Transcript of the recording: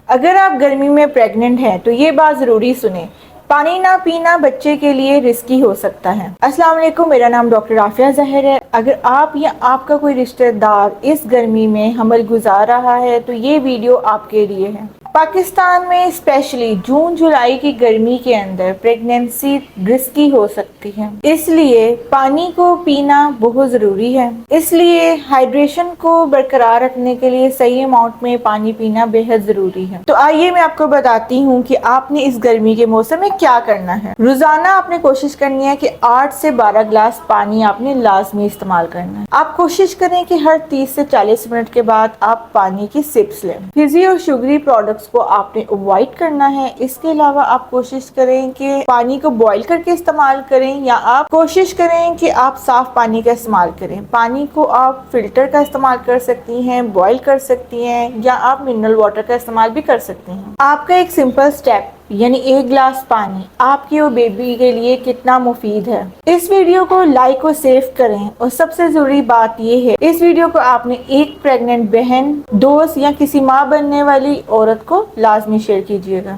अगर आप गर्मी में प्रेग्नेंट हैं तो ये बात ज़रूरी सुने, पानी ना पीना बच्चे के लिए रिस्की हो सकता है। अस्सलाम वालेकुम, मेरा नाम डॉक्टर आफिया ज़हर है। अगर आप या आपका कोई रिश्तेदार इस गर्मी में हमल गुजार रहा है तो ये वीडियो आपके लिए है। पाकिस्तान में स्पेशली जून जुलाई की गर्मी के अंदर प्रेगनेंसी रिस्की हो सकती है, इसलिए पानी को पीना बहुत ज़रूरी है। इसलिए हाइड्रेशन को बरकरार रखने के लिए सही अमाउंट में पानी पीना बेहद ज़रूरी है। तो आइए मैं आपको बताती हूँ कि आपने इस गर्मी के मौसम में क्या करना है। रोजाना आपने कोशिश करनी है कि 8 से 12 गिलास पानी आपने लाजमी इस्तेमाल करना है। आप कोशिश करें कि हर 30 से 40 मिनट के बाद आप पानी की सिप्स लें। फिजी और शुगरी प्रोडक्ट्स को आपने अवॉइड करना है। इसके अलावा आप कोशिश करें कि पानी को बॉईल करके इस्तेमाल करें, या आप कोशिश करें कि आप साफ पानी का इस्तेमाल करें। पानी को आप फिल्टर का इस्तेमाल कर सकती हैं, बॉईल कर सकती हैं, या आप मिनरल वाटर का इस्तेमाल भी कर सकती हैं। आपका एक सिंपल स्टेप यानी 1 गिलास पानी आपकी और बेबी के लिए कितना मुफीद है। इस वीडियो को लाइक और सेव करें, और सबसे जरूरी बात यह है, इस वीडियो को आपने एक प्रेग्नेंट बहन, दोस्त या किसी माँ बनने वाली औरत को लाजमी शेयर कीजिएगा।